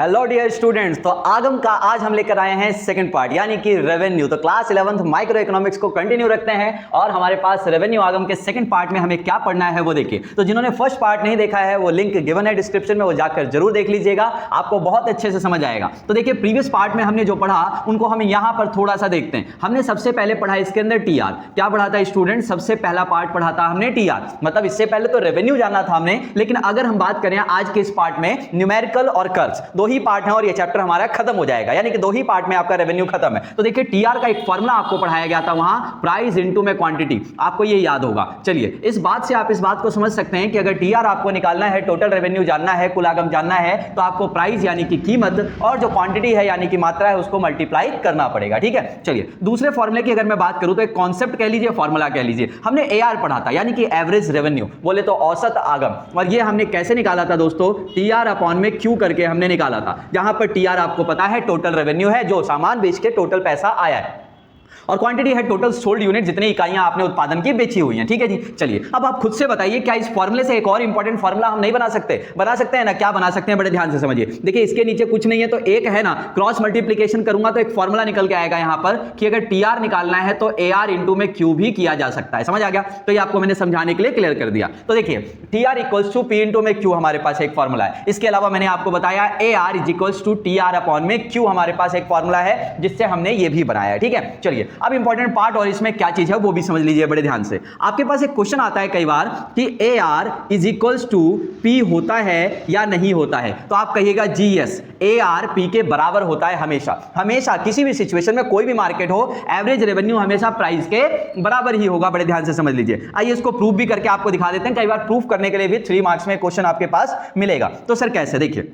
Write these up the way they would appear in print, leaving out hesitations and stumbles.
Hello dear students, तो आगम का आज हम लेकर आए हैं सेकंड पार्ट यानी कि रेवेन्यू। तो क्लास 11th माइक्रो इकोनॉमिक्स को कंटिन्यू रखते हैं और हमारे पास रेवेन्यू आगम के सेकंड पार्ट में हमें क्या पढ़ना है वो देखिए। तो जिन्होंने फर्स्ट पार्ट नहीं देखा है वो लिंक गिवन है डिस्क्रिप्शन में, वो जाकर जरूर देख लीजिएगा, आपको बहुत अच्छे से समझ आएगा। तो देखिए प्रीवियस पार्ट में हमने जो पढ़ा उनको हम यहां पर थोड़ा सा देखते हैं। हमने सबसे पहले पढ़ा इसके अंदर टीआर। क्या पढ़ा था स्टूडेंट? सबसे पहला पार्ट पढ़ा था हमने टीआर, मतलब इससे पहले तो रेवेन्यू जाना था हमने, लेकिन अगर हम बात करें आज के इस पार्ट में न्यूमेरिकल और कर्व्स दो ही पार्ट हैं और ये चैप्टर हमारा खत्म हो जाएगा, यानी कि दो ही पार्ट में आपका रेवेन्यू खत्म है। तो देखिए टीआर का एक फॉर्मूला आपको पढ़ाया गया था वहां, प्राइस इनटू में क्वांटिटी, आपको ये याद होगा। चलिए इस बात से आप इस बात को समझ सकते हैं कि अगर टीआर आपको निकालना है, टोटल रेवेन्यू जानना है, कुल आगम जानना है, तो आपको प्राइस यानी कि कीमत और जो क्वांटिटी है यानी कि मात्रा है उसको मल्टीप्लाई करना पड़ेगा। ठीक है, चलिए दूसरे फॉर्मूले की अगर मैं बात करूं तो एक कॉन्सेप्ट कह लीजिए, फॉर्मूला कह लीजिए। हमने एआर पढ़ा था यानी कि एवरेज रेवेन्यू, बोले तो औसत आगम, और ये हमने कैसे निकाला था दोस्तों? टीआर अपॉन में क्यू करके हमने निकाला था, जहां पर टीआर आपको पता है टोटल रेवेन्यू है, जो सामान बेच के टोटल पैसा आया है, और क्वांटिटी है टोटल सोल्ड यूनिट, जितनी इकाइयां आपने उत्पादन की बेची हुई हैं। ठीक है जी, चलिए अब आप खुद से बताइए क्या इस फॉर्मूले से एक और इंपॉर्टेंट फॉर्मूला हम नहीं बना सकते? बना सकते हैं ना। क्या बना सकते हैं? बड़े ध्यान से समझिए। देखिए इसके नीचे कुछ नहीं है तो एक है ना, क्रॉस मल्टीप्लीकेशन करूंगा तो एक फॉर्मूला निकल के आएगा यहां पर कि अगर टीआर निकालना है तो एआर इंटू में क्यू भी किया जा सकता है। समझ आ गया? तो ये आपको मैंने समझाने के लिए क्लियर कर दिया। तो देखिए TR equals to P into में क्यू हमारे पास एक फॉर्मूला है। इसके अलावा मैंने आपको बताया AR is equals to TR upon में क्यू हमारे पास एक फॉर्मूला है, जिससे हमने ये भी बनाया। ठीक है, चलिए अब इंपॉर्टेंट पार्ट और इसमें क्या चीज है वो भी समझ लीजिए बड़े ध्यान से। आपके पास एक क्वेश्चन आता है कई बार कि A R is equals to P होता है या नहीं होता है, तो आप कहिएगा जी यस, ए आर पी के बराबर होता है हमेशा। हमेशा किसी भी सिचुएशन में, कोई भी मार्केट हो, एवरेज रेवेन्यू हमेशा प्राइस के बराबर ही होगा। बड़े ध्यान से समझ लीजिए। आइए इसको प्रूफ भी करके आपको दिखा देते हैं। कई बार प्रूफ करने के लिए भी 3 मार्क्स में क्वेश्चन आपके पास मिलेगा। तो सर कैसे? देखिए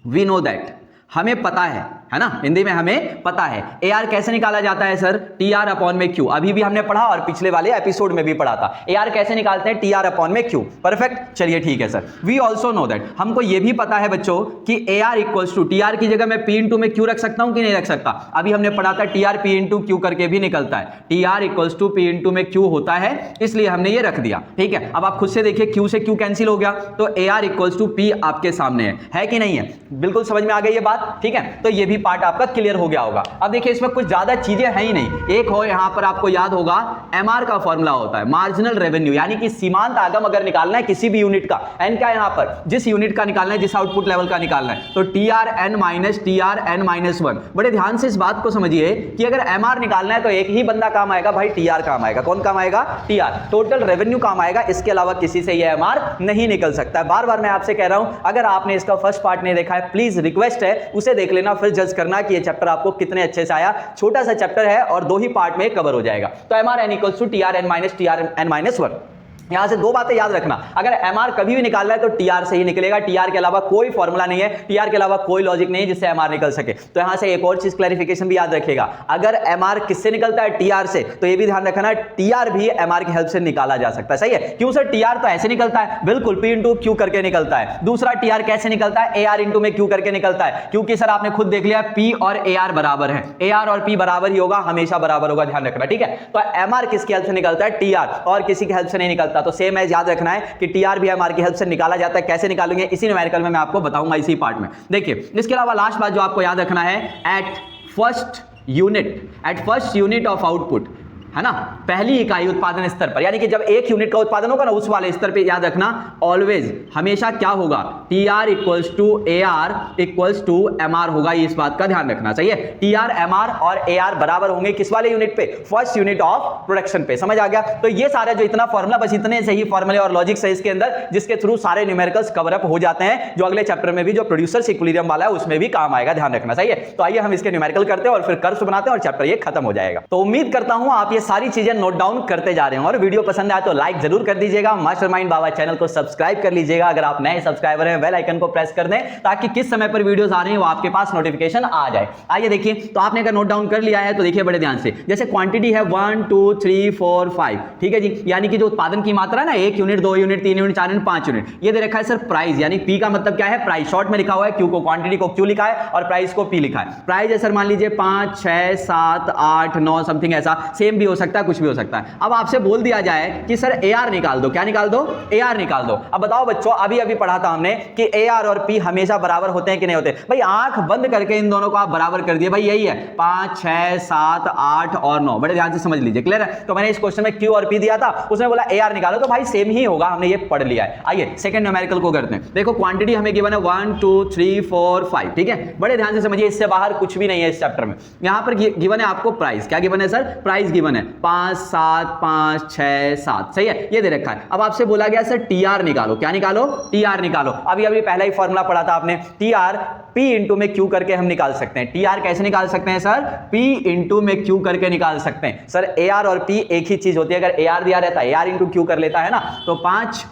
वी नो दैट, हमें पता है ना, हिंदी में हमें पता है ए आर कैसे निकाला जाता है सर? टी आर अपॉन में क्यू। अभी भी हमने पढ़ा और पिछले वाले एपिसोड में भी पढ़ा था। ए आर कैसे निकालते हैं? टी आर अपॉन में क्यू। परफेक्ट, चलिए ठीक है sir. We also know that, हमको यह भी पता है बच्चों कि A R equals to, T R की जगह मैं पी इंटू में क्यू रख सकता हूं कि नहीं रख सकता? अभी हमने पढ़ा था T R P into Q करके भी निकलता है। T R equals to P into में क्यू होता है, इसलिए हमने ये रख दिया। ठीक है, अब आप खुद से देखिए क्यू से क्यू कैंसिल हो गया, तो A R equals to P आपके सामने है कि नहीं है? बिल्कुल समझ में आ गई ये बात। ठीक है, तो ये भी पार्ट आपका क्लियर हो गया होगा। अब देखिए इसमें कुछ ज्यादा चीजें हैं ही नहीं। एक हो यहां पर आपको याद होगा एमआर का फॉर्मूला होता है, मार्जिनल रेवेन्यू, यानी कि सीमांत आगम अगर निकालना है किसी भी यूनिट का, एन क्या है यहां पर? जिस यूनिट का निकालना है, जिस आउटपुट लेवल का निकालना है, तो T R N minus T R N minus 1। बड़े ध्यान से इस बात को समझिए कि अगर एमआर निकालना है तो एक ही बंदा काम आएगा भाई, टी आर काम आएगा। कौन काम आएगा? टी आर, टोटल रेवेन्यू काम आएगा। इसके अलावा किसी से ये एमआर नहीं निकल सकता है। बार बार मैं आपसे कह रहा हूं, अगर आपने इसका फर्स्ट पार्ट नहीं देखा है, प्लीज रिक्वेस्ट है उसे देख लेना, फिर जज करना कि ये चैप्टर आपको कितने अच्छे से आया। छोटा सा चैप्टर है और दो ही पार्ट में कवर हो जाएगा। तो M R N equals to T R N minus T R N minus 1। यहां से दो बातें याद रखना, अगर एमआर कभी भी निकालना है तो टीआर से ही निकलेगा। टीआर के अलावा कोई फॉर्मूला नहीं है, टीआर के अलावा कोई लॉजिक नहीं है जिससे एमआर निकल सके। तो यहां से एक और चीज क्लैरिफिकेशन भी याद रखिएगा, अगर एमआर किससे निकलता है? टीआर से, तो ये भी ध्यान रखना टीआर भी एमआर की हेल्प से निकाला जा सकता है। सही है? क्यों सर? टीआर तो ऐसे निकलता है, बिल्कुल पी इंटू क्यू करके निकलता है। दूसरा टीआर कैसे निकलता है? एआर इंटू में क्यू करके निकलता है, क्योंकि सर आपने खुद देख लिया पी और एआर बराबर है, एआर और पी बराबर ही होगा, हमेशा बराबर होगा, ध्यान रखना। ठीक है, तो एमआर किसकी हेल्प से निकलता है? टीआर, और किसी की हेल्प से नहीं निकलता। तो सेम है, याद रखना है कि टीआर भी एमआर की हेल्प से निकाला जाता है। कैसे निकालेंगे इसी न्यूमेरिकल में मैं आपको बताऊंगा इसी पार्ट में। देखिए इसके अलावा लास्ट बात जो आपको याद रखना है, at first unit of output, है ना, पहली इकाई उत्पादन स्तर पर, यानी कि जब एक यूनिट का उत्पादन होगा ना उस वाले स्तर पे, याद रखना ऑलवेज हमेशा क्या होगा? T R equals to A R equals to M R होगा। ये इस बात का ध्यान रखना चाहिए। टी आर एम आर और ए आर बराबर होंगे किस वाले यूनिट पे? फर्स्ट यूनिट ऑफ प्रोडक्शन पे। समझ आ गया? तो ये सारा जो इतना फॉर्मूला, बस इतने से ही फॉर्मूले और लॉजिक्स है इसके अंदर, जिसके थ्रू सारे न्यूमेरिकल्स कवर अप हो जाते हैं, जो अगले चैप्टर में भी जो प्रोड्यूसर्स इक्विलिब्रियम वाला है उसमें भी काम आएगा। ध्यान रखना चाहिए। तो आइए हम इसके न्यूमेरिकल करते हैं और फिर कर्व्स बनाते हैं और चैप्टर ये खत्म हो जाएगा। तो उम्मीद करता हूं आप ये सारी चीजें नोट डाउन करते जा रहे हैं, और वीडियो पसंद आए तो लाइक जरूर कर दीजिएगा। मास्टरमाइंड बाबा चैनल को सब्सक्राइब कर लीजिएगा। अगर आप नए सब्सक्राइबर हैं, बेल आइकन को प्रेस कर दें ताकि किस समय पर वीडियोस आ रही हैं वो आपके पास नोटिफिकेशन आ जाए। आइए देखिए, तो आपने अगर नोट डाउन कर लिया है तो देखिए बड़े ध्यान से, जैसे क्वांटिटी है 1 2 3 4 5, ठीक है जी, यानी कि जो उत्पादन की मात्रा है ना, 1 unit 2 unit 3 unit 4 unit 5 unit, ये दे रखा है सर प्राइस, यानी पी का मतलब क्या है? प्राइस। शॉर्ट में लिखा हुआ है, क्यू को क्वांटिटी को क्यू लिखा है और प्राइस को पी लिखा है। प्राइस है सर मान लीजिए 5 6 7 8 9 समथिंग ऐसा, सेम भी हो सकता है, कुछ भी हो सकता है। अब आपसे बोल दिया जाए कि सर AR निकाल दो, क्या निकाल दो? AR निकाल दो। अब बताओ बच्चों, अभी अभी पढ़ा था हमने कि AR और P हमेशा बराबर होते हैं कि नहीं होते? भाई आंख बंद करके इन दोनों को आप बराबर कर दिए, भाई यही है 5 6 7 8 और 9। बड़े ध्यान से समझ लीजिए, क्लियर है? तो मैंने इस क्वेश्चन में Q और P दिया था, उसने बोला AR निकालो, तो भाई सेम ही होगा, हमने ये पढ़ लिया है। आइए सेकंड न्यूमेरिकल को करते हैं। देखो क्वांटिटी हमें गिवन है 1 2 3 4 5, ठीक है? बड़े ध्यान से समझिए, इससे बाहर कुछ भी नहीं है इस चैप्टर में। यहां पर गिवन है आपको प्राइस, क्या गिवन है सर? प्राइस गिवन है 5 7 5 6 7, सही है? ये दे रखा है। अब आपसे बोला गया सर TR निकालो, क्या निकालो? TR निकालो। अभी अभी पहला ही फॉर्मूला पढ़ा था आपने, TR P इंटू में Q करके हम निकाल सकते हैं। TR कैसे निकाल सकते हैं सर? P इंटू में Q करके निकाल सकते हैं। सर AR और P एक ही चीज होती है, अगर AR दिया रहता है AR इंटू Q कर लेता है ना, तो 5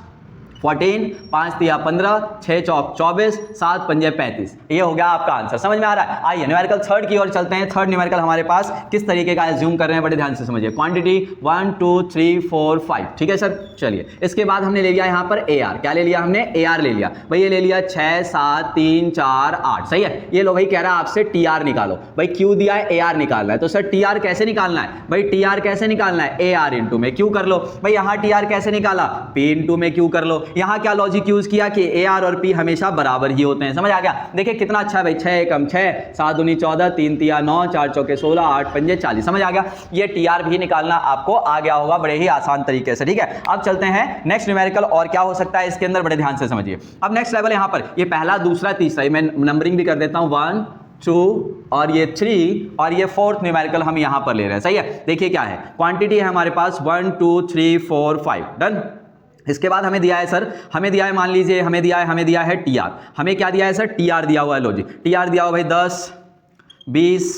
14 5 तिया 15 6 चौक 24 7 पंजे 35, ये हो गया आपका आंसर। समझ में आ रहा है? आइए न्यूमेरिकल थर्ड की ओर चलते हैं। थर्ड न्यूमेरिकल हमारे पास किस तरीके का एज्यूम कर रहे हैं, बड़े ध्यान से समझिए। क्वांटिटी 1 2 3 4 5, ठीक है सर? चलिए, इसके बाद हमने ले लिया यहाँ पर AR, क्या ले लिया हमने? AR ले लिया। भाई ये ले लिया 6 7 3 4 8, सही है? ये लो भाई, कह रहा है आपसे TR निकालो। भाई Q दिया है, AR निकालना है, तो सर TR कैसे निकालना है? भाई TR कैसे निकालना है? AR इंटू में Q कर लो। भाई यहाँ TR कैसे निकाला? P इंटू में Q कर लो। यहाँ क्या लॉजिक यूज किया कि AR और P हमेशा बराबर ही होते हैं। समझ आ गया? देखिए कितना अच्छा है भाई, 6 एकम 6 7 दूनी 14 3 तिया 9 4 चौके 16 8 पंजे 40। समझ आ गया? ये TR भी निकालना आपको आ गया होगा बड़े ही आसान तरीके से, ठीक है? अब चलते हैं नेक्स्ट न्यूमेरिकल, और क्या हो सकता है इसके अंदर, बड़े ध्यान से समझिए। अब नेक्स्ट लेवल यहां पर, ये पहला दूसरा तीसरा, मैं नंबरिंग भी कर देता हूं, 1 2 और ये 3 और ये फोर्थ न्यूमेरिकल हम यहां पर ले रहे हैं, सही है? देखिए क्या है, क्वांटिटी है हमारे पास 1 2 3 4 5, डन। इसके बाद हमें दिया है सर, हमें दिया है, मान लीजिए हमें दिया है TR। हमें क्या दिया है सर? TR दिया हुआ है। लो जी, TR दिया हुआ भाई 10 20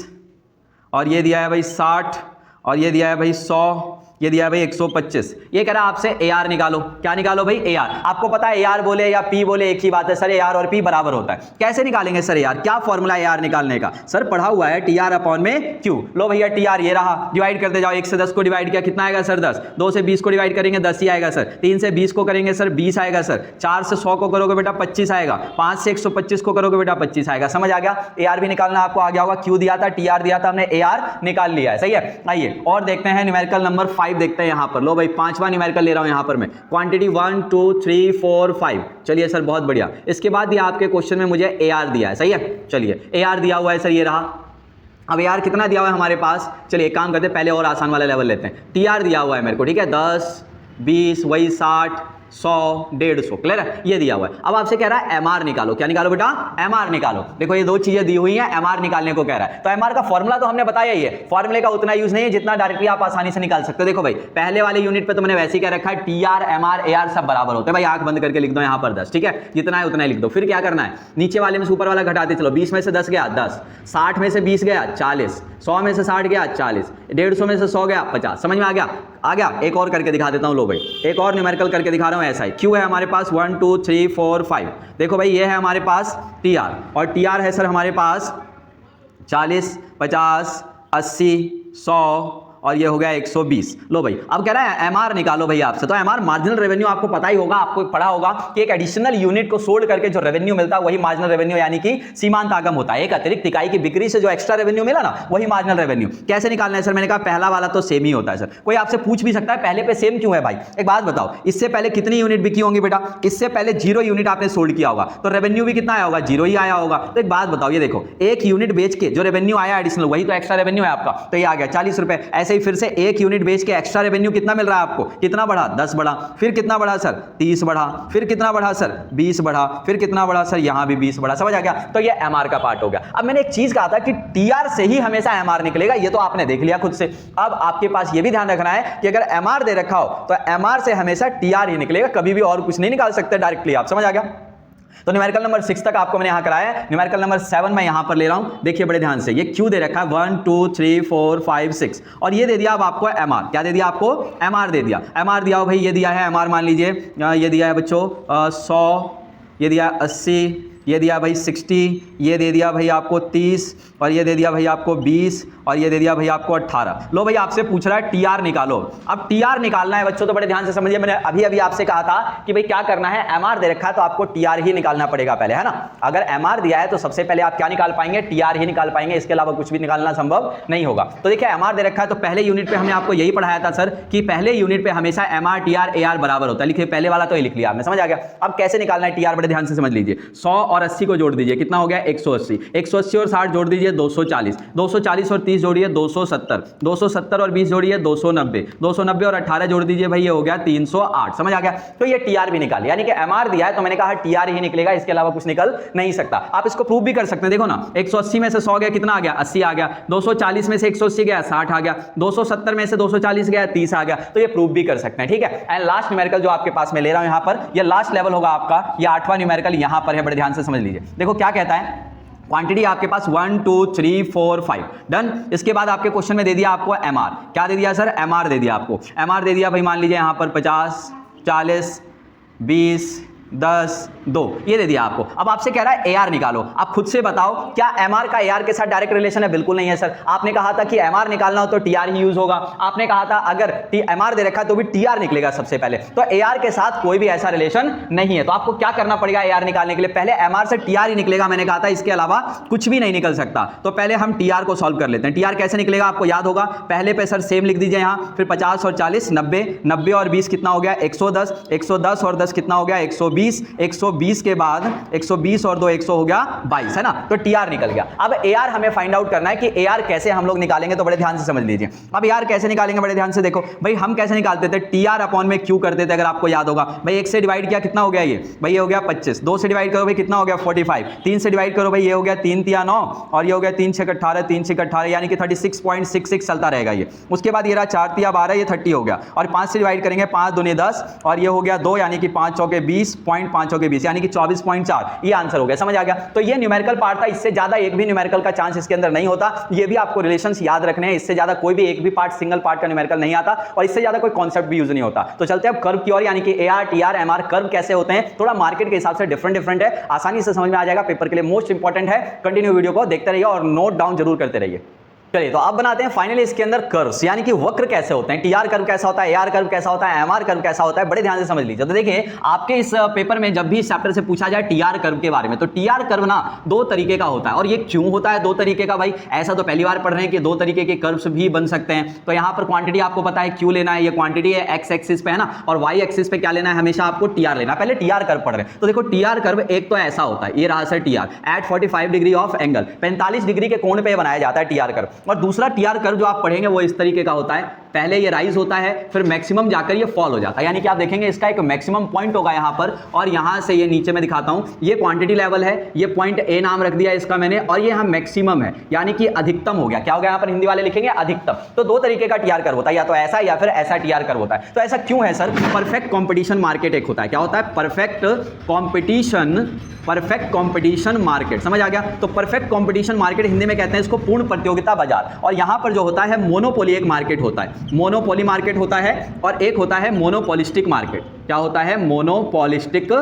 और ये दिया है भाई 60 और ये दिया है भाई 100, ये दिया है भाई 125। ये कह रहा है आपसे AR निकालो, क्या निकालो भाई? AR। आपको पता है AR बोले या P बोले एक ही बात है सर, AR और P बराबर होता है। कैसे निकालेंगे सर AR? क्या फॉर्मूला है AR निकालने का? सर पढ़ा हुआ है TR अपॉन में Q। लो भैया TR ये रहा, डिवाइड करते जाओ। 1 से 10 को डिवाइड किया, कितना आएगा सर? 10। 2 से 20 को डिवाइड करेंगे 10 ही आएगा सर। 3 से 20 को करेंगे सर 20 आएगा सर। 4 से 100 को करोगे बेटा 25 आएगा। 5 से 125 को करोगे बेटा 25 आएगा। समझ आ गया? AR भी निकालना आपको आ गया होगा। Q दिया था, TR दिया था, हमने AR निकाल लिया है, सही है? आइए और देखते हैं न्यूमेरिकल नंबर 5 देखते हैं यहां पर। लो भाई पांचवा न्यूमेरिकल ले रहा हूं यहां पर मैं, क्वांटिटी 1 2 3 4 5। चलिए सर बहुत बढ़िया। इसके बाद ये आपके क्वेश्चन में मुझे AR दिया है, सही है? चलिए AR दिया हुआ है सर, ये रहा। अब AR कितना दिया हुआ है हमारे पास? चलिए एक काम करते हैं, पहले और आसान वाला लेवल लेते हैं। TR दिया हुआ है मेरे को, ठीक है? 10 20 वही 60 100 150, क्लियर है? ये दिया हुआ है। अब आपसे कह रहा है MR निकालो, क्या निकालो बेटा? MR निकालो। देखो ये दो चीजें दी हुई हैं, MR निकालने को कह रहा है। तो MR का फॉर्मूला तो हमने बताया ही है, फॉर्मूले का उतना यूज नहीं है जितना डायरेक्टली आप आसानी से निकाल सकते हो। देखो भाई पहले वाले यूनिट पे तो मैंने वैसे ही कह रखा है TR MR AR सब बराबर होते हैं। भाई आंख बंद करके लिख दो यहां पर 10, ठीक है? जितना है उतना ही लिख दो। फिर क्या करना है, नीचे वाले में से ऊपर वाला घटाते चलो। 20 में से 10 गया 10, 60 में से 20 गया 40, 100 में से 60 गया 40, 150 में से 100 गया 50। समझ में आ गया? आ गया? एक और करके दिखा देता हूं। लो भाई एक और न्यूमेरिकल करके दिखा रहा हूं। ऐसा ही Q है हमारे पास 1 2 3 4 5। देखो भाई ये है हमारे पास TR और TR है सर हमारे पास 40 50 80 100 और ये हो गया 120। लो भाई अब कह रहा है MR निकालो भाई आपसे। तो MR मार्जिनल रेवेन्यू आपको पता ही होगा, आपको पढ़ा होगा कि एक एडिशनल यूनिट को सोल्ड करके जो रेवेन्यू मिलता है वही मार्जिनल रेवेन्यू यानी कि सीमांत आगम होता है। एक अतिरिक्त इकाई की बिक्री से जो एक्स्ट्रा रेवेन्यू मिला ना वही मार्जिनल रेवेन्यू। कैसे निकालना है सर? मैंने कहा पहला वाला तो सेम ही होता है सर। कोई आपसे पूछ भी सकता है पहले पे सेम क्यों है भाई? एक बात बताओ, इससे पहले कितनी यूनिट बिकी होंगी बेटा? इससे पहले 0 यूनिट आपने सोल्ड किया होगा, तो रेवेन्यू भी कितना आया होगा? 0 ही आया होगा। तो एक बात बताओ, ये देखो एक यूनिट बेच के जो रेवेन्यू आया एडिशनल वही तो एक्स्ट्रा रेवेन्यू है आपका, तो ये आ गया 40 रुपए। ऐसे ही फिर से एक यूनिट बेच के एक्स्ट्रा रेवेन्यू कितना मिल रहा है आपको? कितना बढ़ा? 10 बढ़ा। फिर कितना बढ़ा सर? 30 बढ़ा। फिर कितना बढ़ा सर? 20 बढ़ा। फिर कितना बढ़ा सर? यहां भी 20 बढ़ा। समझ आ गया? तो ये MR का पार्ट हो गया। अब मैंने एक चीज कहा था कि TR से ही हमेशा MR निकलेगा, ये तो आपने देख लिया खुद से। अब आपके पास ये भी ध्यान रखना है कि अगर MR दे रखा हो तो MR से हमेशा TR ही निकलेगा, कभी भी और कुछ नहीं निकाल सकते डायरेक्टली आप। समझ आ गया? तो न्यूमेरिकल नंबर 6 तक आपको मैंने यहां कराया है। न्यूमेरिकल नंबर 7 मैं यहां पर ले रहा हूं, देखिए बड़े ध्यान से। ये Q दे रखा है 1 2 3 4 5 6 और ये दे दिया अब आपको MR। क्या दे दिया आपको? MR दे दिया। MR दिया हो भाई, ये दिया है MR, मान लीजिए ये दिया है बच्चों 100, ये दिया 80, ये दिया भाई 60, ये दे दिया भाई आपको 30, और ये दे दिया भाई आपको 20, और ये दे दिया भाई आपको 18। लो भाई आपसे पूछ रहा है टीआर निकालो। अब टीआर निकालना है बच्चों तो बड़े ध्यान से समझिए, मैंने अभी अभी आपसे कहा था कि भाई क्या करना है, एमआर दे रखा है तो आपको टीआर ही निकालना पड़ेगा पहले, है ना। अगर एमआर दिया है तो सबसे पहले आप क्या निकाल पाएंगे, टीआर ही निकाल पाएंगे, इसके अलावा कुछ भी निकालना संभव नहीं होगा। तो देखिए एमआर दे रखा है तो पहले यूनिट पे हमने आपको यही पढ़ाया था सर कि पहले यूनिट पे हमेशा एमआर टीआर एआर बराबर होता है। लिखिए पहले वाला तो ये लिख लिया आपने, समझ आ गया। अब कैसे निकालना है टीआर, बड़े ध्यान से समझ लीजिए। 100 और 80 को जोड़ दीजिए, कितना हो गया 180, 180 और 60 जोड़ दीजिए 240, 240 और 30 जोड़िए 270, 270 और 20 जोड़िए 290, 290 और 18 जोड़ दीजिए भाई ये हो गया 308। समझ आ गया। तो ये टीआर भी निकाल, यानी कि एमआर दिया है तो मैंने कहा टीआर ही निकलेगा, इसके अलावा कुछ निकल नहीं सकता। आप इसको प्रूव भी कर सकते हैं, देखो ना 180 में से 100 गया कितना आ गया 80 आ गया, 240 में से 180 गया 60 आ गया, 270 में से 240 गया 30 आ गया। तो ये प्रूव भी कर सकते हैं, ठीक है। एंड लास्ट न्यूमेरिकल जो आपके पास में ले रहा हूं यहां पर, ये लास्ट लेवल होगा आपका, ये 8वां न्यूमेरिकल यहां पर है, बड़े ध्यान से समझ लीजिए। देखो क्या कहता है, क्वांटिटी आपके पास 1 2 3 4 5 डन। इसके बाद आपके क्वेश्चन में दे दिया आपको एमआर, क्या दे दिया सर, एमआर दे दिया आपको। एमआर दे दिया भाई मान लीजिए यहां पर 50 40 20 10 2 ये दे दिया आपको। अब आपसे कह रहा है एआर निकालो। आप खुद से बताओ क्या एमआर का एआर के साथ डायरेक्ट रिलेशन है, बिल्कुल नहीं है सर। आपने कहा था कि एमआर निकालना हो तो टीआर ही यूज होगा। आपने कहा था अगर एमआर दे रखा है तो भी टीआर निकलेगा सबसे पहले, तो एआर के साथ कोई भी ऐसा रिलेशन नहीं है। तो आपको क्या करना पड़ेगा एआर निकालने के लिए, पहले एमआर से टीआर ही निकलेगा, मैंने कहा था इसके अलावा कुछ भी नहीं निकल सकता। तो पहले हम टीआर को सॉल्व कर लेते हैं। टीआर कैसे निकलेगा आपको याद होगा, पहले पे सर सेम लिख दीजिए यहां, फिर 50 और 40 90, 90 और 20 कितना हो गया 110, 110 और 10 कितना हो गया 120, 120 के बाद 120 और 2 100 हो गया 22, है ना। तो टीआर निकल गया। अब एआर हमें फाइंड आउट करना है कि एआर कैसे हम लोग निकालेंगे, तो बड़े ध्यान से समझ लीजिए। अब एआर कैसे निकालेंगे, बड़े ध्यान से देखो भाई, हम कैसे निकालते थे, टीआर अपॉन में क्यू करते थे, अगर आपको याद होगा भाई। 1 से डिवाइड किया कितना हो गया ये भाई, ये हो गया 25, 2 से डिवाइड करो भाई कितना हो गया 45, 3 से डिवाइड करो भाई ये हो गया 3 3 9, और ये हो गया 3 6 18, 3 6 18 यानी कि 36.66 चलता रहेगा ये। उसके बाद ये रहा 4 3 12, ये 30 हो गया, और 5 से डिवाइड करेंगे 5 दूनी 10, और ये हो गया 2 यानी कि 5 चौके 20, 5 चौके 20 यानी कि 24.4, ये आंसर हो गया। समझ आ गया। तो ये न्यूमेरिकल पार्ट था, इससे ज्यादा एक भी न्यूमेरिकल का चांस इसके अंदर नहीं होता। ये भी आपको रिलेशंस याद रखने हैं, इससे ज्यादा कोई भी एक भी पार्ट सिंगल पार्ट का न्यूमेरिकल नहीं आता, और इससे ज्यादा कोई कॉन्सेप्ट भी यूज नहीं होता। तो चलते हैं अब कर्व की ओर, यानी कि एआर टीआर एमआर कर्व कैसे होते हैं, थोड़ा मार्केट के हिसाब से डिफरेंट है, आसानी से समझ में आ जाएगा, पेपर के लिए मोस्ट इंपॉर्टेंट है। कंटिन्यू वीडियो को देखते रहिए और नोट डाउन जरूर करते रहिए। चलिए तो अब बनाते हैं फाइनली इसके अंदर कर्व्स, यानी कि वक्र कैसे होते हैं, टीआर कर्व कैसा होता है, एआर कर्व कैसा होता है, एमआर कर्व कैसा होता है, बड़े ध्यान से समझ लीजिए। तो देखिए आपके इस पेपर में जब भी इस चैप्टर से पूछा जाए टीआर कर्व के बारे में, तो टीआर कर्व ना 2 तरीके का होता है। और ये क्यों होता है 2 तरीके का भाई, ऐसा तो पहली बार पढ़ रहे हैं कि 2 तरीके के कर्व्स भी बन सकते हैं। तो यहाँ पर क्वांटिटी आपको पता है क्यू लेना है, ये क्वांटिटी है एक्स एक्सिस पे, है ना, और वाई एक्सिस पे क्या लेना है, हमेशा आपको टीआर लेना। पहले टीआर कर्व पढ़ रहे हैं, तो देखो टीआर कर्व एक तो ऐसा होता है, ये रहा sir TR at 45 degree of angle, 45 degree के कोण पे बनाया जाता है टीआर कर्व। और दूसरा टीआर कर्व जो आप पढ़ेंगे वो इस तरीके का होता है, पहले ये राइज होता है, फिर मैक्सिमम जाकर ये फॉल हो जाता है, यानी कि आप देखेंगे इसका एक मैक्सिमम पॉइंट होगा यहां पर, और यहां से ये नीचे में दिखाता हूं, ये क्वांटिटी लेवल है, ये पॉइंट ए नाम रख दिया इसका मैंने, और ये यहां मैक्सिमम है, यानी कि अधिकतम हो गया। क्या हो गया यहां पर, हिंदी वाले लिखेंगे अधिकतम। तो 2 तरीके का टीआर कर्व होता है, या तो ऐसा या फिर ऐसा टीआर कर्व होता है। तो ऐसा क्यों है सर, परफेक्ट कॉम्पिटिशन मार्केट एक होता है, क्या होता है, परफेक्ट कॉम्पिटिशन मार्केट, समझ आ गया। तो परफेक्ट कॉम्पिटिशन मार्केट हिंदी में कहते हैं इसको पूर्ण प्रतियोगिता बाजार। और यहां पर जो होता है मोनोपोली एक मार्केट होता है, मोनोपोली मार्केट होता है, और एक होता है मोनोपोलिस्टिक मार्केट। क्या होता है, मोनोपोलिस्टिक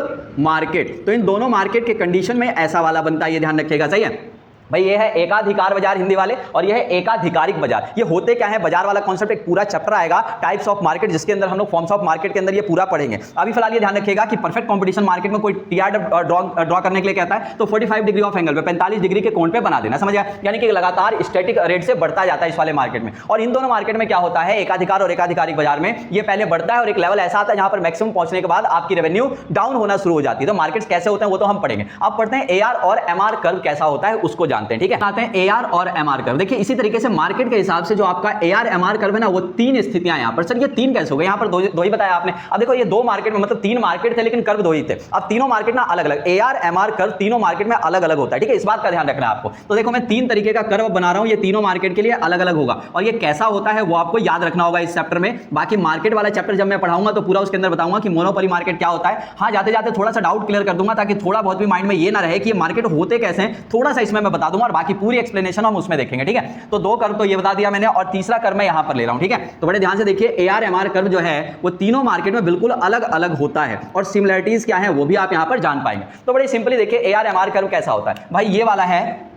मार्केट। तो इन दोनों मार्केट के कंडीशन में ऐसा वाला बनता है, ये ध्यान रखिएगा, सही है भाई। ये है एकाधिकार बाजार हिंदी वाले, और ये है एकाधिकारिक बाजार। ये होते क्या है, बाजार वाला कॉन्सेप्ट एक पूरा चैप्टर आएगा, टाइप्स ऑफ मार्केट, जिसके अंदर हम लोग फॉर्म्स ऑफ मार्केट के अंदर ये पूरा पढ़ेंगे। अभी फिलहाल ये ध्यान रखिएगा कि परफेक्ट कंपटीशन मार्केट में कोई टीआर ड्रॉ करने के लिए कहता है तो 45 डिग्री ऑफ एंगल पे 45 डिग्री के कोण पे बना देना, समझ गया, यानी कि लगातार स्टैटिक रेट से बढ़ता जाता है इस वाले मार्केट में। और इन दोनों मार्केट में क्या होता है, एकाधिकार और एकाधिकारिक बाजार में ये पहले बढ़ता है और एक लेवल ऐसा आता है जहां पर मैक्सिमम पहुंचने के बाद आपकी रेवेन्यू डाउन होना शुरू हो जाती है। तो मार्केट्स कैसे होते हैं वो तो हम पढ़ेंगे। अब पढ़ते हैं एआर और एमआर कर्व कैसा होता है, उसको जानते हैं, ठीक है। आते हैं एआर और एमआर कर्व। देखिए इसी तरीके से मार्केट के हिसाब से जो आपका एआर एमआर कर्व है ना, वो 3 स्थितियां हैं यहां पर। सर ये 3 कैसे हो गए, यहां पर दो ही बताया आपने। अब देखो ये 2 मार्केट में, मतलब 3 मार्केट थे लेकिन कर्व 2 ही थे। अब तीनों मार्केट ना अलग अलग, एआर एमआर कर्व तीनों मार्केट में अलग अलग होता है, ठीक है, इस बात का ध्यान रखना है आपको। तो देखो मैं 3 तरीके का कर्व बना रहा हूं, ये तीनों मार्केट के लिए अलग अलग होगा, और ये कैसा होता है वो आपको याद रखना होगा इस चैप्टर में। बाकी मार्केट वाला चैप्टर जब मैं पढ़ाऊंगा तो पूरा उसके अंदर बताऊंगा कि मोनोपोली मार्केट क्या होता है। हाँ, जाते जाते थोड़ा सा डाउट क्लियर कर दूंगा, ताकि थोड़ा बहुत भी माइंड में ये ना रहे कि ये मार्केट होते कैसे हैं, थोड़ा सा इसमें मैं बता बता दूंगा और बाकी पूरी एक्सप्लेनेशन हम उसमें देखेंगे, ठीक है। तो 2 कर्व तो ये बता दिया मैंने और तीसरा कर्व मैं यहां पर ले रहा हूं, ठीक है। तो बड़े ध्यान से देखिए, AR-MR कर्व जो है वो तीनों मार्केट में बिल्कुल अलग अलग होता है और सिमिलरिटीज क्या है वो भी आप यहां पर जान पाएंगे। तो बड़े सिंपली देखिए AR-MR कर्व कैसा होता है भाई। ये वाला है,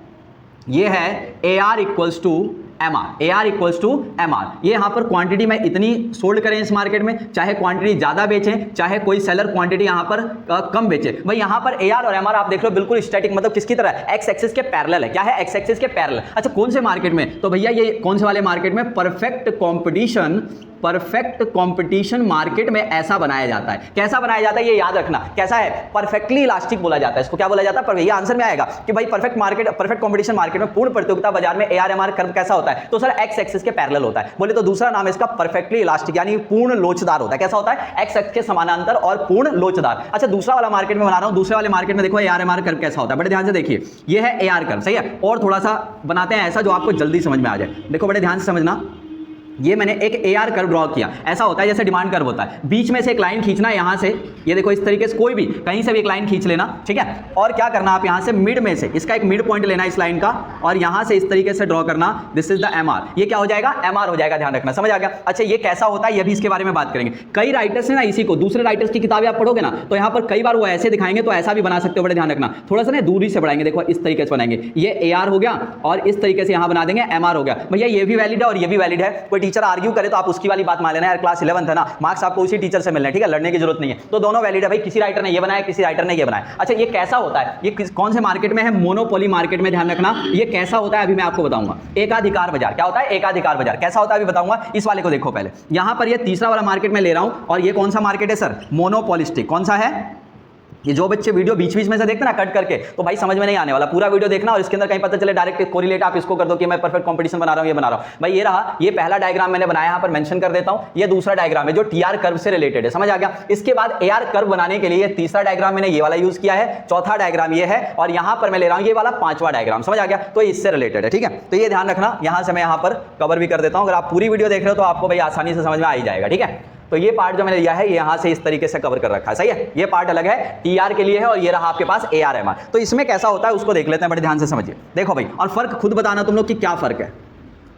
ये है AR equals to MR, AR equals to MR। ये यहां पर क्वांटिटी में इतनी सोल्ड करें इस मार्केट में, चाहे क्वांटिटी ज्यादा बेचें, चाहे कोई सेलर क्वांटिटी यहां पर कम बेचे, भाई यहां पर AR और MR आप देख लो बिल्कुल स्टैटिक, मतलब किसकी तरह, एक्स एक्सिस के पैरेलल है। क्या है, एक्स एक्सिस के पैरेलल। अच्छा कौन से मार्केट में, तो भैया ये कौन से वाले मार्केट में, परफेक्ट कंपटीशन मार्केट में ऐसा बनाया जाता है। कैसा बनाया जाता है ये याद रखना, कैसा है, परफेक्टली इलास्टिक बोला जाता है इसको। क्या बोला जाता है, पर भैया आंसर में आएगा कि भाई परफेक्ट कंपटीशन मार्केट में, पूर्ण प्रतियोगिता बाजार में AR-MR कर्व कैसा होता है, तो सर एक्स एक्सिस के पैरेलल होता है। बोले तो दूसरा नाम इसका परफेक्टली इलास्टिक यानी पूर्ण लोचदार होता है। कैसा होता है, एक्स एक्सिस के समानांतर और पूर्ण लोचदार। अच्छा दूसरा वाला मार्केट में बना रहा हूं, दूसरे वाले मार्केट में देखो AR-MR कर्व कैसा होता है, बड़े ध्यान से देखिए। ये है AR कर्व, सही है, और थोड़ा सा बनाते हैं ऐसा जो आपको जल्दी समझ में आ जाए। देखो बड़े ध्यान से समझना, ये मैंने एक AR कर्व ड्रॉ किया। ऐसा होता है जैसे डिमांड कर्व होता है, बीच में से एक लाइन खींचना है यहां से, ये देखो इस तरीके से कोई भी कहीं से भी एक लाइन खींच लेना, ठीक है। और क्या करना, आप यहां से मिड में से इसका एक मिड पॉइंट लेना इस लाइन का और यहां से इस तरीके से ड्रॉ करना। This is the MR। ये क्या हो जाएगा, MR हो जाएगा, ध्यान रखना, समझ आ गया। अच्छा ये कैसा होता है ये भी इसके बारे में बात करेंगे। कई राइटर्स ने ना इसी को, दूसरे राइटर्स की किताबें आप पढ़ोगे ना तो यहां पर कई बार वो ऐसे दिखाएंगे, तो ऐसा भी बना सकते हो, बड़े ध्यान रखना। थोड़ा सा ना दूरी से बढ़ाएंगे, देखो इस तरीके से बनाएंगे, ये AR हो गया और इस तरीके से यहां बना देंगे MR हो गया। भैया ये भी वैलिड है और ये भी वैलिड है, कोई टीचर आर्ग्यू करे तो आप उसकी वाली बात मान लेना यार, क्लास 11 है ना, मार्क्स आपको उसी टीचर से मिलने हैं, ठीक है, लड़ने की जरूरत नहीं है। तो दोनों वैलिड है भाई, किसी राइटर ने ये बनाया, किसी राइटर ने ये बनाया। अच्छा ये कैसा होता है, ये कौन से मार्केट में है, मोनोपोली मार्केट में, ध्यान रखना। ये कैसा होता है अभी मैं आपको बताऊंगा। एकाधिकार बाजार, क्या होता है, एकाधिकार बाजार कैसा होता है अभी बताऊंगा। इस वाले को देखो पहले, यहां पर ये तीसरा वाला मार्केट में ले रहा हूं और ये कौन सा मार्केट है सर, मोनोपोलिस्टिक। कौन सा है, ये जो बच्चे वीडियो बीच बीच में से देखते ना कट करके, तो भाई समझ में नहीं आने वाला, पूरा वीडियो देखना और इसके अंदर कहीं पता चले डायरेक्ट कोरिलेट आप इसको कर दो कि मैं परफेक्ट कंपटीशन बना रहा हूं, ये बना रहा हूं। भाई ये रहा, ये पहला डायग्राम मैंने बनाया, यहां पर मेंशन कर देता हूं। ये दूसरा डायग्राम है जो TR कर्व से रिलेटेड है, समझ आ गया। इसके बाद AR कर्व बनाने के लिए तीसरा डायग्राम मैंने ये वाला यूज किया है, चौथा डायग्राम ये है और यहां पर मैं ले रहा हूं ये वाला पांचवा डायग्राम, समझ आ गया। तो इससे रिलेटेड है, ठीक है। तो ये ध्यान रखना, यहां से मैं यहां पर कवर भी कर देता हूं। अगर आप पूरी वीडियो देख रहे हो तो आपको भाई आसानी से समझ में आ ही जाएगा, ठीक है। तो ये पार्ट जो मैंने लिया है ये यहां से इस तरीके से कवर कर रखा है, सही है। ये पार्ट अलग है, TR के लिए है और ये रहा आपके पास AR-MR। तो इसमें कैसा होता है उसको देख लेते हैं, बड़े ध्यान से समझिए। देखो भाई, और फर्क खुद बताना तुम लोग कि क्या फर्क है।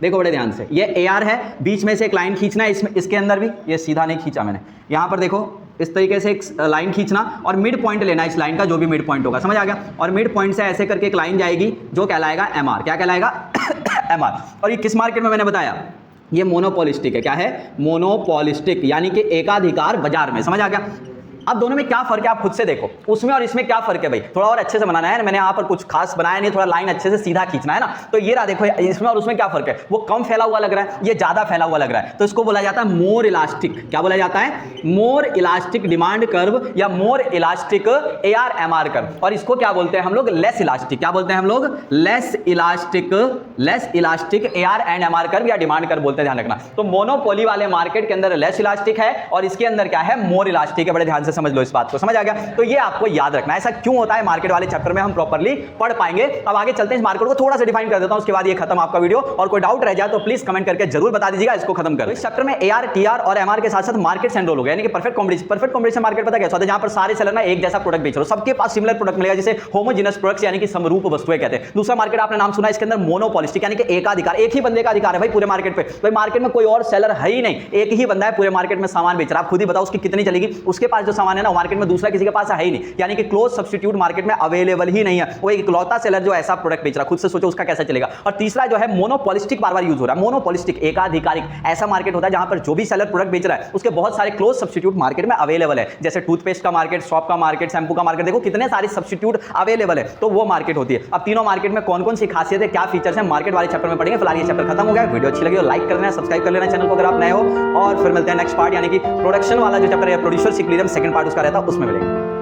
देखो बड़े ध्यान से, ये AR है, बीच में से एक लाइन खींचना है, इसमें इसके अंदर भी ये सीधा नहीं खींचा मैंने, यहां पर देखो इस तरीके से एक लाइन खींचना और मिड पॉइंट लेना इस लाइन का, जो भी मिड पॉइंट होगा, समझ आ गया। और मिड पॉइंट से ऐसे करके एक लाइन जाएगी जो कहलाएगा MR। क्या कहलाएगा MR। और ये किस मार्केट में मैंने बताया, ये मोनोपोलिस्टिक है। क्या है, मोनोपोलिस्टिक यानी कि एकाधिकार बाजार में, समझ आ गया। अब दोनों में क्या फर्क है आप खुद से देखो, उसमें और इसमें क्या फर्क है भाई, थोड़ा और अच्छे से बनाना है। मैंने यहाँ पर कुछ खास बनाया नहीं, थोड़ा लाइन अच्छे से सीधा खींचना है ना। तो ये रहा, देखो इसमें और उसमें क्या फर्क है, वो कम फैला हुआ लग रहा है, ये ज्यादा फैला हुआ लग रहा है। तो इसको बोला जाता है मोर इलास्टिक। क्या बोला जाता है, मोर इलास्टिक डिमांड कर्व या मोर इलास्टिक AR-MR कर्व। और इसको क्या बोलते हैं हम लोग, लेस इलास्टिक। क्या बोलते हैं हम लोग, लेस इलास्टिक AR-MR कर्व या डिमांड कर्व बोलते हैं, ध्यान रखना। तो मोनोपोली वाले मार्केट के अंदर लेस इलास्टिक है और इसके अंदर क्या है, मोर इलास्टिक है। बड़े ध्यान से समझ लो इस बात को, समझ आ गया। तो ये आपको याद रखना है, ऐसा क्यों होता है मार्केट वाले चैप्टर में हम प्रॉपर्ली पढ़ पाएंगे। अब आगे चलते हैं, इस मार्केट को थोड़ा सा डिफाइन कर देता हूं, उसके बाद ये खत्म आपका वीडियो। और कोई डाउट रह जाए तो प्लीज कमेंट करके जरूर बता दीजिएगा, इसको खत्म कर। इस चैप्टर में AR, TR और MR के साथ साथ मार्केट एनरोल हो गया, यानी कि परफेक्ट कंपटीशन मार्केट पता क्या होता है, जहां पर सारे सेलर ना एक जैसा प्रोडक्ट बेच रहे हो, सबके पास सिमिलर प्रोडक्ट मिलेगा, जिसे होमोजेनस प्रोडक्ट्स यानी कि समरूप वस्तुएं कहते हैं। दूसरा मार्केट आपने नाम सुना, इसके अंदर मोनोपोलिस्टिक यानी कि एकाधिकार, एक ही बंदे का अधिकार है भाई पूरे मार्केट पे। भाई मार्केट में कोई और सेलर है ही नहीं, एक ही बंदा है पूरे मार्केट में सामान बेच रहा है। आप खुद ही बताओ उसकी कितनी चलेगी, उसके पास जो सामान है ना मार्केट में दूसरा किसी के पास है ही नहीं, यानी कि क्लोज सब्स्टिट्यूट मार्केट में अवेलेबल ही नहीं है। वो एक इकलौता सेलर जो ऐसा प्रोडक्ट बेच रहा है, खुद से सोचो उसका कैसा चलेगा। और तीसरा जो है मोनोपोलिस्टिक, बार बार यूज हो रहा है, मोनोपोलिस्टिक एकाधिकारिक, ऐसा मार्केट होता है जहां पर जो भी सेलर प्रोडक्ट बेच रहा है उसके बहुत सारे क्लोज सब्स्टिट्यूट मार्केट में अवेलेबल है, जैसे टूथपेस्ट का मार्केट, सॉप का मार्केट, शैम्पू का मार्केट, देखो कितने सारे सब्स्टिट्यूट अवेलेबल है, तो वो मार्केट होती है। अब तीनों मार्केट में कौन कौन सी खासियत है, क्या फीचर्स है, मार्केट वाले चैप्टर में पढ़ेंगे। फिलहाल ये चैप्टर खत्म हो गया, वीडियो अच्छी लगी तो लाइक कर लेना, सब्सक्राइब कर लेना चैनल को अगर आप नए हो, और फिर मिलते हैं नेक्स्ट पार्ट यानी कि प्रोडक्शन वाला जो चैप्टर है, प्रोड्यूसर इक्विलिब्रियम, सेकंड पार्ट उसका रहता है, उसमें मिलेंगे।